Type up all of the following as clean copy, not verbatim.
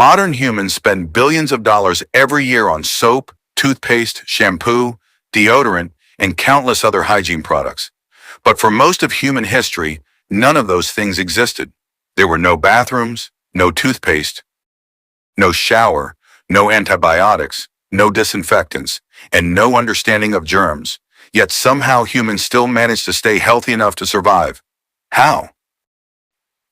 Modern humans spend billions of dollars every year on soap, toothpaste, shampoo, deodorant, and countless other hygiene products. But for most of human history, none of those things existed. There were no bathrooms, no toothpaste, no shower, no antibiotics, no disinfectants, and no understanding of germs. Yet somehow humans still managed to stay healthy enough to survive. How?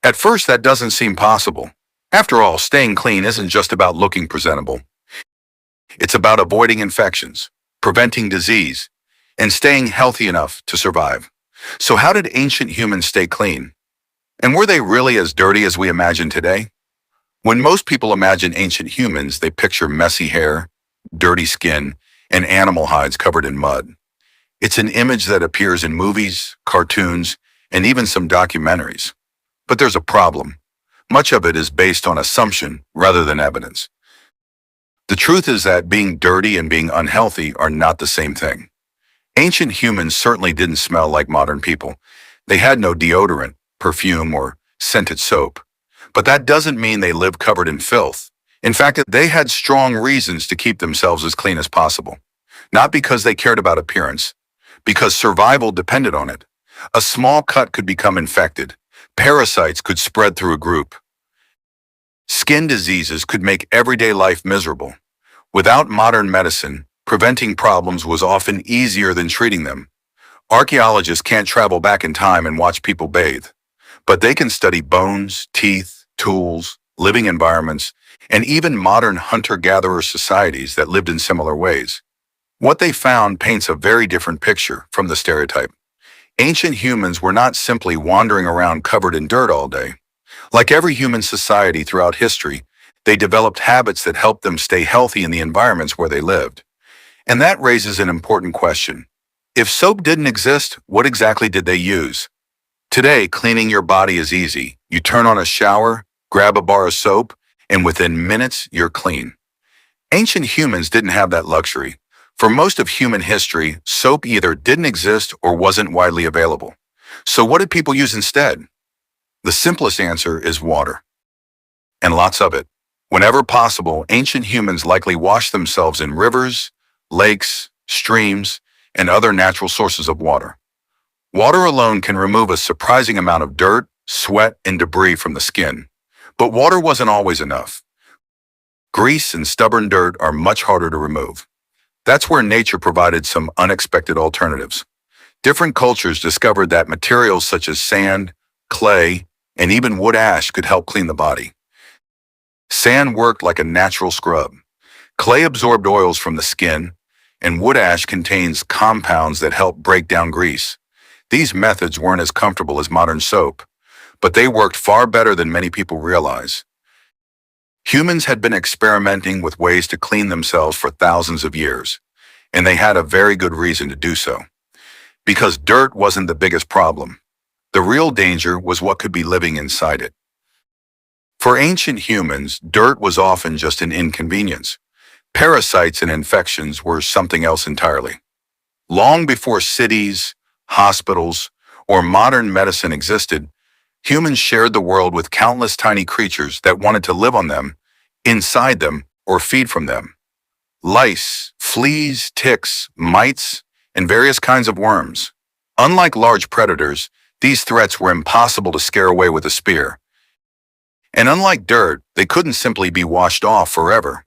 At first, that doesn't seem possible. After all, staying clean isn't just about looking presentable. It's about avoiding infections, preventing disease, and staying healthy enough to survive. So how did ancient humans stay clean? And were they really as dirty as we imagine today? When most people imagine ancient humans, they picture messy hair, dirty skin, and animal hides covered in mud. It's an image that appears in movies, cartoons, and even some documentaries. But there's a problem. Much of it is based on assumption rather than evidence. The truth is that being dirty and being unhealthy are not the same thing. Ancient humans certainly didn't smell like modern people. They had no deodorant, perfume, or scented soap. But that doesn't mean they lived covered in filth. In fact, they had strong reasons to keep themselves as clean as possible. Not because they cared about appearance, because survival depended on it. A small cut could become infected. Parasites could spread through a group. Skin diseases could make everyday life miserable. Without modern medicine, preventing problems was often easier than treating them. Archaeologists can't travel back in time and watch people bathe, but they can study bones, teeth, tools, living environments, and even modern hunter-gatherer societies that lived in similar ways. What they found paints a very different picture from the stereotype. Ancient humans were not simply wandering around covered in dirt all day. Like every human society throughout history, they developed habits that helped them stay healthy in the environments where they lived. And that raises an important question. If soap didn't exist, what exactly did they use? Today, cleaning your body is easy. You turn on a shower, grab a bar of soap, and within minutes, you're clean. Ancient humans didn't have that luxury. For most of human history, soap either didn't exist or wasn't widely available. So what did people use instead? The simplest answer is water. And lots of it. Whenever possible, ancient humans likely washed themselves in rivers, lakes, streams, and other natural sources of water. Water alone can remove a surprising amount of dirt, sweat, and debris from the skin. But water wasn't always enough. Grease and stubborn dirt are much harder to remove. That's where nature provided some unexpected alternatives. Different cultures discovered that materials such as sand, clay, and even wood ash could help clean the body. Sand worked like a natural scrub. Clay absorbed oils from the skin, and wood ash contains compounds that help break down grease. These methods weren't as comfortable as modern soap, but they worked far better than many people realize. Humans had been experimenting with ways to clean themselves for thousands of years, and they had a very good reason to do so. Because dirt wasn't the biggest problem. The real danger was what could be living inside it. For ancient humans, dirt was often just an inconvenience. Parasites and infections were something else entirely. Long before cities, hospitals, or modern medicine existed, humans shared the world with countless tiny creatures that wanted to live on them, inside them, or feed from them. Lice, fleas, ticks, mites, and various kinds of worms. Unlike large predators, these threats were impossible to scare away with a spear. And unlike dirt, they couldn't simply be washed off forever.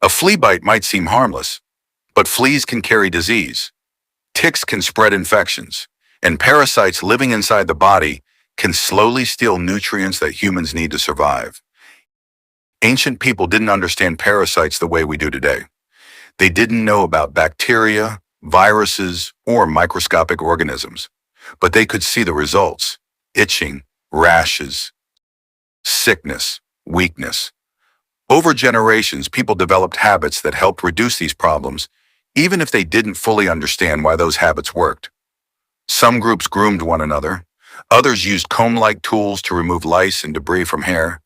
A flea bite might seem harmless, but fleas can carry disease. Ticks can spread infections, and parasites living inside the body can slowly steal nutrients that humans need to survive. Ancient people didn't understand parasites the way we do today. They didn't know about bacteria, viruses, or microscopic organisms, but they could see the results: itching, rashes, sickness, weakness. Over generations, people developed habits that helped reduce these problems, even if they didn't fully understand why those habits worked. Some groups groomed one another. Others used comb-like tools to remove lice and debris from hair.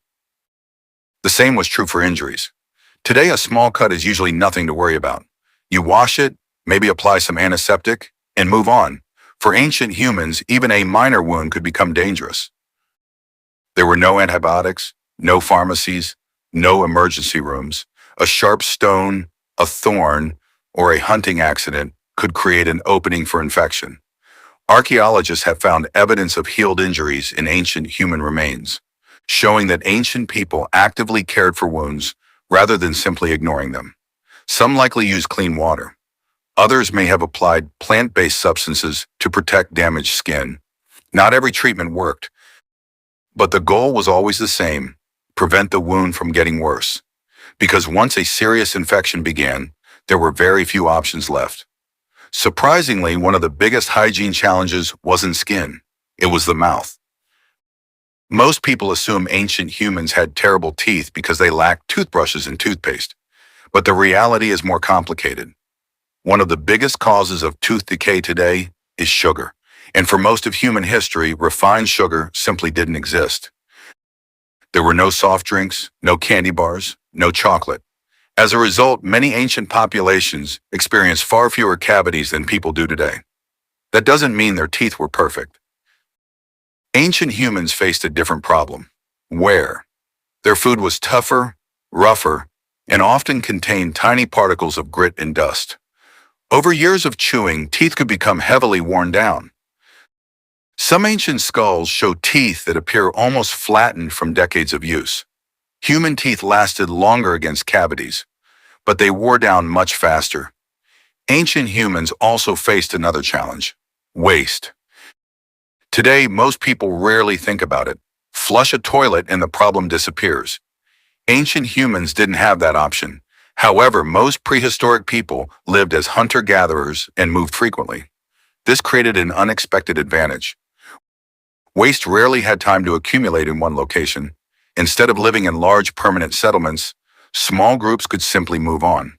The same was true for injuries. Today, a small cut is usually nothing to worry about. You wash it, maybe apply some antiseptic, and move on. For ancient humans, even a minor wound could become dangerous. There were no antibiotics, no pharmacies, no emergency rooms. A sharp stone, a thorn, or a hunting accident could create an opening for infection. Archaeologists have found evidence of healed injuries in ancient human remains, showing that ancient people actively cared for wounds rather than simply ignoring them. Some likely used clean water. Others may have applied plant-based substances to protect damaged skin. Not every treatment worked, but the goal was always the same: prevent the wound from getting worse. Because once a serious infection began, there were very few options left. Surprisingly, one of the biggest hygiene challenges wasn't skin, it was the mouth. Most people assume ancient humans had terrible teeth because they lacked toothbrushes and toothpaste. But the reality is more complicated. One of the biggest causes of tooth decay today is sugar. And for most of human history, refined sugar simply didn't exist. There were no soft drinks, no candy bars, no chocolate. As a result, many ancient populations experienced far fewer cavities than people do today. That doesn't mean their teeth were perfect. Ancient humans faced a different problem: wear. Their food was tougher, rougher, and often contained tiny particles of grit and dust. Over years of chewing, teeth could become heavily worn down. Some ancient skulls show teeth that appear almost flattened from decades of use. Human teeth lasted longer against cavities, but they wore down much faster. Ancient humans also faced another challenge: waste. Today, most people rarely think about it. Flush a toilet and the problem disappears. Ancient humans didn't have that option. However, most prehistoric people lived as hunter-gatherers and moved frequently. This created an unexpected advantage. Waste rarely had time to accumulate in one location. Instead of living in large permanent settlements, small groups could simply move on.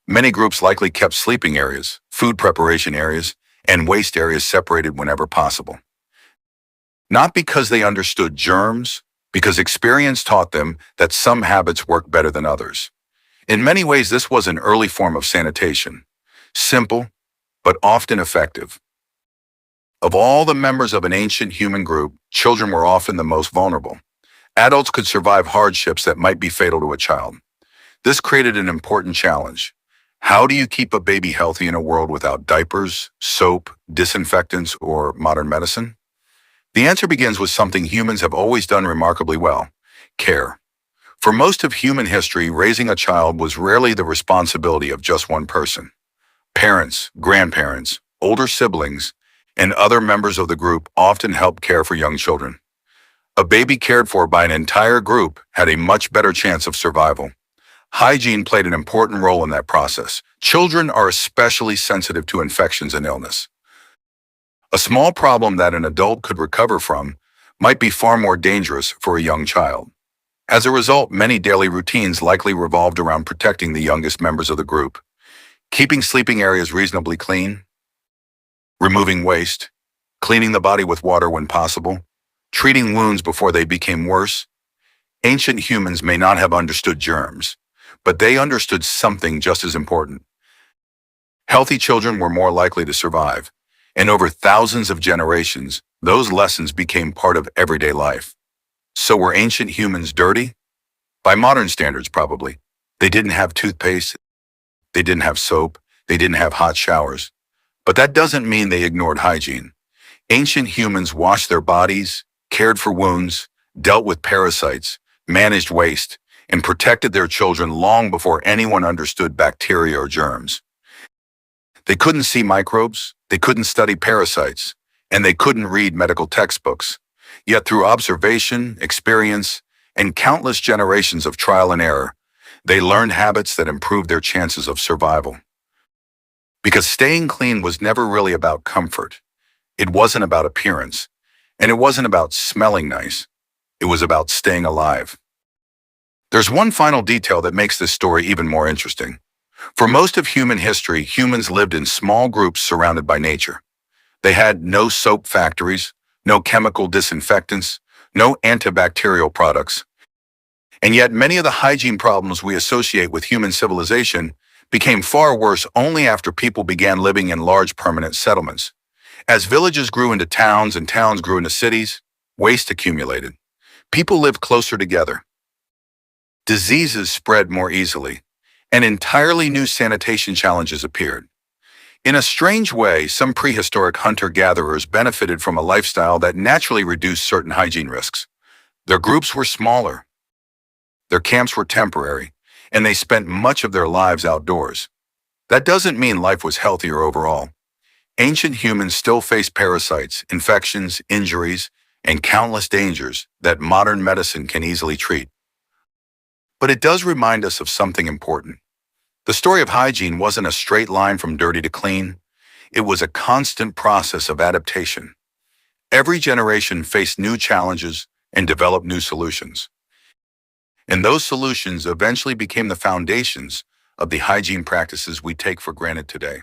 Many groups likely kept sleeping areas, food preparation areas, and waste areas separated whenever possible. Not because they understood germs, because experience taught them that some habits work better than others. In many ways, this was an early form of sanitation. Simple, but often effective. Of all the members of an ancient human group, children were often the most vulnerable. Adults could survive hardships that might be fatal to a child. This created an important challenge. How do you keep a baby healthy in a world without diapers, soap, disinfectants, or modern medicine? The answer begins with something humans have always done remarkably well: care. For most of human history, raising a child was rarely the responsibility of just one person. Parents, grandparents, older siblings, and other members of the group often helped care for young children. A baby cared for by an entire group had a much better chance of survival. Hygiene played an important role in that process. Children are especially sensitive to infections and illness. A small problem that an adult could recover from might be far more dangerous for a young child. As a result, many daily routines likely revolved around protecting the youngest members of the group. Keeping sleeping areas reasonably clean, removing waste, cleaning the body with water when possible, treating wounds before they became worse. Ancient humans may not have understood germs, but they understood something just as important. Healthy children were more likely to survive, and over thousands of generations, those lessons became part of everyday life. So were ancient humans dirty? By modern standards, probably. They didn't have toothpaste, they didn't have soap, they didn't have hot showers. But that doesn't mean they ignored hygiene. Ancient humans washed their bodies, cared for wounds, dealt with parasites, managed waste, and protected their children long before anyone understood bacteria or germs. They couldn't see microbes, they couldn't study parasites, and they couldn't read medical textbooks. Yet through observation, experience, and countless generations of trial and error, they learned habits that improved their chances of survival. Because staying clean was never really about comfort. It wasn't about appearance, and it wasn't about smelling nice. It was about staying alive. There's one final detail that makes this story even more interesting. For most of human history, humans lived in small groups surrounded by nature. They had no soap factories, no chemical disinfectants, no antibacterial products. And yet many of the hygiene problems we associate with human civilization became far worse only after people began living in large permanent settlements. As villages grew into towns and towns grew into cities, waste accumulated. People lived closer together. Diseases spread more easily, and entirely new sanitation challenges appeared. In a strange way, some prehistoric hunter-gatherers benefited from a lifestyle that naturally reduced certain hygiene risks. Their groups were smaller, their camps were temporary, and they spent much of their lives outdoors. That doesn't mean life was healthier overall. Ancient humans still faced parasites, infections, injuries, and countless dangers that modern medicine can easily treat. But it does remind us of something important. The story of hygiene wasn't a straight line from dirty to clean. It was a constant process of adaptation. Every generation faced new challenges and developed new solutions. And those solutions eventually became the foundations of the hygiene practices we take for granted today.